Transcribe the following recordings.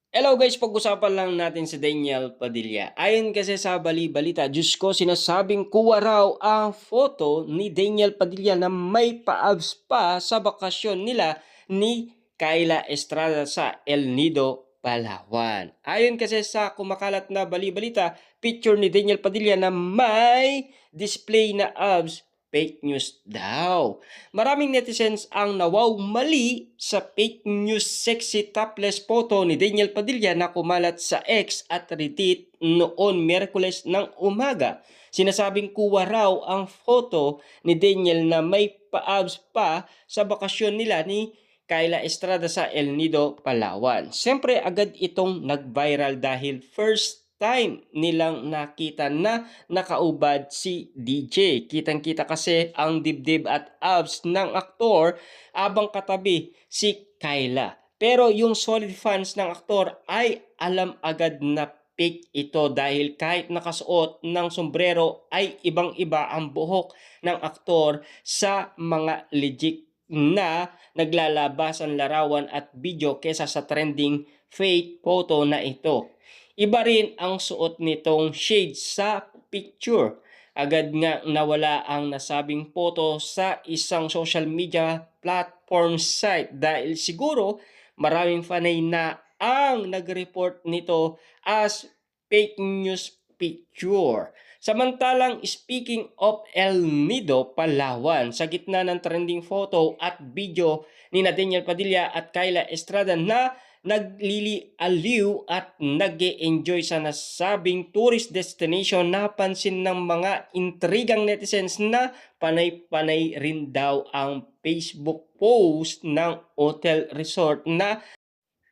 Hello guys, pag-usapan lang natin si Daniel Padilla. Ayon kasi sa bali-balita, Diyos ko, sinasabing kuha raw ang photo ni Daniel Padilla na may pa-abs pa sa bakasyon nila ni Kyla Estrada sa El Nido, Palawan. Ayon kasi sa kumakalat na bali-balita, picture ni Daniel Padilla na may display na abs, fake news daw. Maraming netizens ang nawaw mali sa fake news sexy topless photo ni Daniel Padilla na kumalat sa X at Reddit noon Miyerkules ng umaga. Sinasabing kuha raw ang photo ni Daniel na may pa-abs pa sa bakasyon nila ni Kyla Estrada sa El Nido, Palawan. Siyempre agad itong nag-viral dahil first time nilang nakita na nakaubad si DJ. Kitang-kita kasi ang dibdib at abs ng aktor abang katabi si Kyla. Pero yung solid fans ng aktor ay alam agad na fake ito dahil kahit nakasuot ng sombrero ay ibang-iba ang buhok ng aktor sa mga legit na naglalabasan larawan at video kesa sa trending fake photo na ito. Iba rin ang suot nitong shades sa picture. Agad nga nawala ang nasabing photo sa isang social media platform site dahil siguro maraming fanay na ang nag-report nito as fake news picture. Samantalang speaking of El Nido, Palawan, sa gitna ng trending photo at video ni Daniel Padilla at Kyla Estrada na naglilialiw at nag-e-enjoy sa nasabing tourist destination, napansin ng mga intrigang netizens na panay-panay rin daw ang Facebook post ng hotel resort na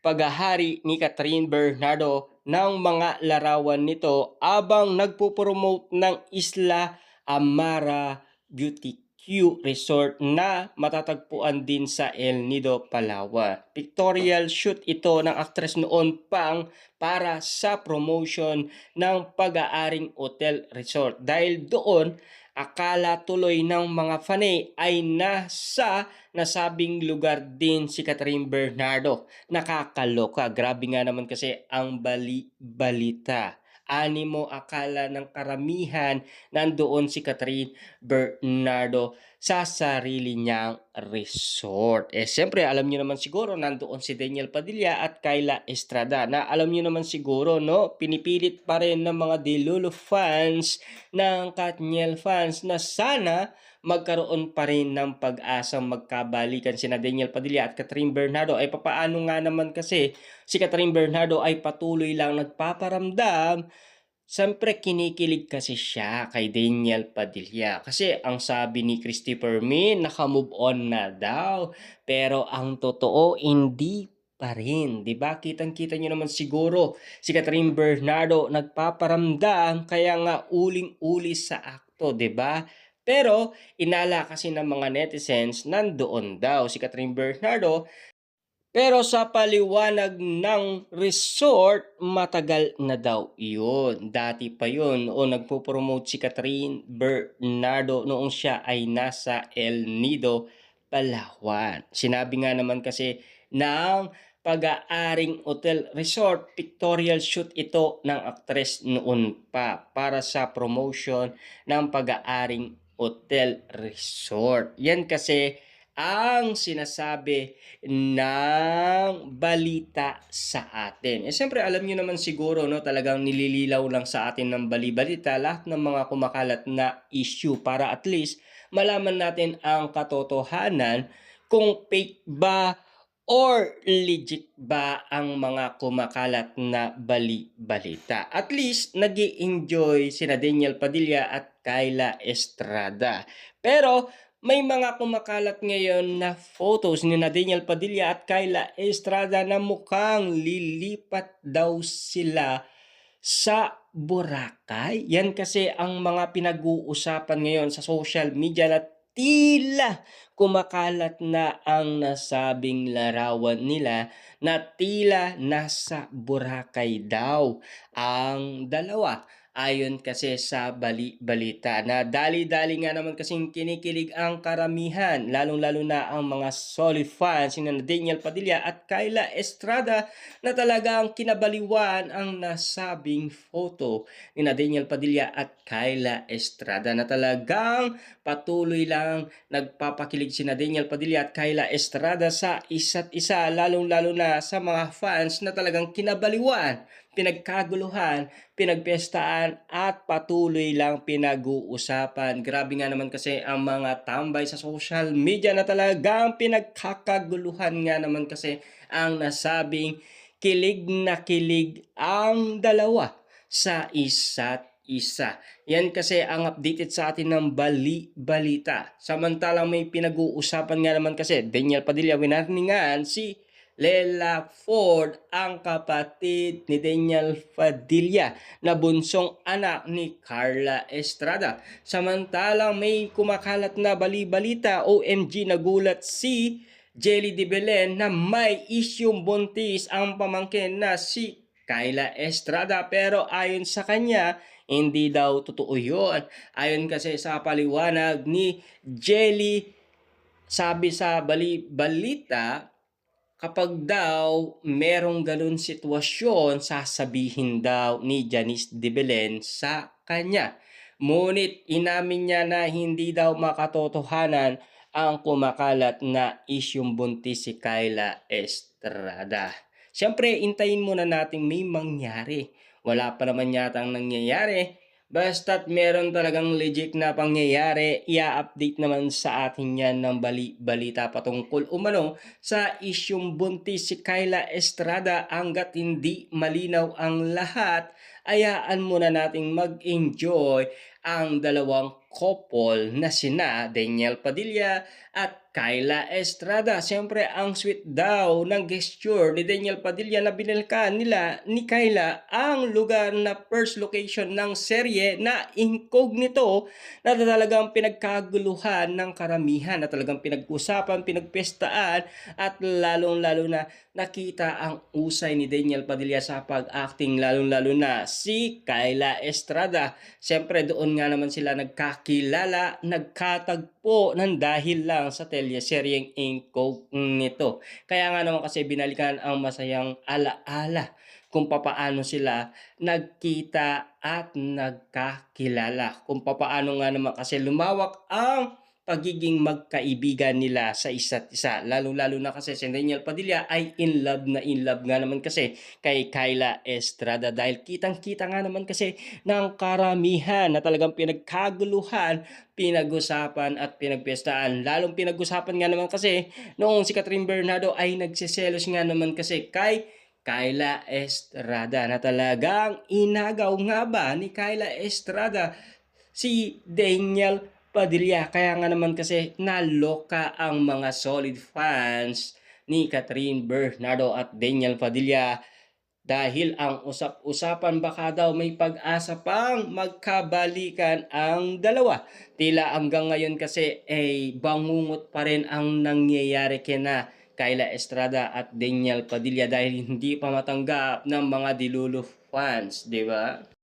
paghahari ni Catherine Bernardo ng mga larawan nito abang nagpo-promote ng Isla Amara Beauty Q Resort na matatagpuan din sa El Nido, Palawan. Pictorial shoot ito ng aktres noon pang para sa promotion ng pag-aaring hotel resort. Dahil doon, akala tuloy ng mga fanay ay nasa nasabing lugar din si Catherine Bernardo. Nakakaloka. Grabe nga naman kasi ang bali-balita. Animo akala ng karamihan nandoon si Catherine Bernardo sa sarili niyang resort. Siyempre, alam niyo naman siguro nandoon si Daniel Padilla at Kyla Estrada na alam niyo naman siguro, no, pinipilit pa rin ng mga Delulu fans ng Katniel fans na sana magkaroon pa rin ng pag-asang magkabalikan sina Daniel Padilla at Catherine Bernardo. Ay papaano nga naman kasi si Catherine Bernardo ay patuloy lang nagpaparamdam. Siyempre kinikilig kasi siya kay Daniel Padilla kasi ang sabi ni Christopher Min naka-move on na daw, pero ang totoo hindi pa rin, 'di ba? Kitang-kita niyo naman siguro si Catherine Bernardo nagpaparamdam kaya nga uling-uli sa akto, 'di ba? Pero inala kasi ng mga netizens nandoon daw si Catherine Bernardo, pero sa paliwanag ng resort, matagal na daw iyon. Dati pa yun, o nagpo-promote si Catherine Bernardo noong siya ay nasa El Nido, Palawan. Sinabi nga naman kasi ng pag-aaring hotel resort, pictorial shoot ito ng aktres noon pa para sa promotion ng pag-aaring hotel resort. Yan kasi ang sinasabi ng balita sa atin. Siyempre alam niyo naman siguro, no, talagang nilililaw lang sa atin ng bali-balita lahat ng mga kumakalat na issue para at least malaman natin ang katotohanan kung fake ba or legit ba ang mga kumakalat na bali-balita. At least nag enjoy sina Daniel Padilla at Kyla Estrada. Pero may mga kumakalat ngayon na photos ni Daniel Padilla at Kyla Estrada na mukhang lilipat daw sila sa Boracay. Yan kasi ang mga pinag-uusapan ngayon sa social media na tila kumakalat na ang nasabing larawan nila na tila nasa Boracay daw ang dalawa. ayon kasi sa balita na dali-dali nga naman kasing kinikilig ang karamihan, lalong-lalo na ang mga solid fans ni Daniel Padilla at Kyla Estrada na talagang kinabaliwan ang nasabing photo ni Daniel Padilla at Kyla Estrada na talagang patuloy lang nagpapakilig si Daniel Padilla at Kyla Estrada sa isa't isa, lalong-lalo na sa mga fans na talagang kinabaliwan, pinagkaguluhan, pinagpiyestaan at patuloy lang pinag-uusapan. Grabe nga naman kasi ang mga tambay sa social media na talagang pinagkakaguluhan nga naman kasi ang nasabing kilig na kilig ang dalawa sa isa't isa. Yan kasi ang updated sa atin ng balita. Samantalang may pinag-uusapan nga naman kasi Daniel Padilla winarningan si Lela Ford, ang kapatid ni Daniel Padilla na bunsong anak ni Carla Estrada. Samantalang may kumakalat na bali-balita, OMG, nagulat si Jelly de Belen na may isyung buntis ang pamangkin na si Kyla Estrada, pero ayon sa kanya, hindi daw totoo yun. Ayon kasi sa paliwanag ni Jelly, sabi sa balita, kapag daw merong ganun sitwasyon, sasabihin daw ni Janice de Belen sa kanya. Ngunit inamin niya na hindi daw makatotohanan ang kumakalat na isyung buntis si Kyla Estrada. Siyempre, intayin muna nating may mangyari. Wala pa naman yatang nangyayari. Basta't meron talagang legit na pangyayari, i-update naman sa atin yan ng balita patungkol umano sa isyung buntis si Kyla Estrada. Hanggat hindi malinaw ang lahat, ayaan muna nating mag-enjoy ang dalawang couple na sina Daniel Padilla at Kyla Estrada. Siyempre, ang sweet daw ng gesture ni Daniel Padilla na binalikan nila ni Kyla ang lugar na first location ng serye na Incognito, na talagang pinagkaguluhan ng karamihan, na talagang pinag-usapan, pinagpestaan, at lalong-lalo na nakita ang usay ni Daniel Padilla sa pag-acting, lalong-lalo na si Kyla Estrada. Siyempre, doon nga naman sila nagkakilala, nagkatagpo ng dahil lang sa teleseryeng Incognito. Kaya nga naman kasi binalikan ang masayang alaala kung papaano sila nagkita at nagkakilala. Kung papaano nga naman kasi lumawak ang pagiging magkaibigan nila sa isa't isa. Lalo-lalo na kasi si Daniel Padilla ay in love nga naman kasi kay Kyla Estrada, dahil kitang-kita nga naman kasi ng karamihan na talagang pinagkaguluhan, pinag-usapan at pinagpiyestaan. Lalong pinag-usapan nga naman kasi noong si Catherine Bernardo ay nagsiselos nga naman kasi kay Kyla Estrada, na talagang inagaw nga ba ni Kyla Estrada si Daniel Padilla. Kaya nga naman kasi naloka ang mga solid fans ni Catherine Bernardo at Daniel Padilla, dahil ang usap-usapan baka daw may pag-asa pang magkabalikan ang dalawa. Tila hanggang ngayon kasi ay bangungot pa rin ang nangyayari kina Kyla Estrada at Daniel Padilla, dahil hindi pa matanggap ng mga dilulu fans, di ba?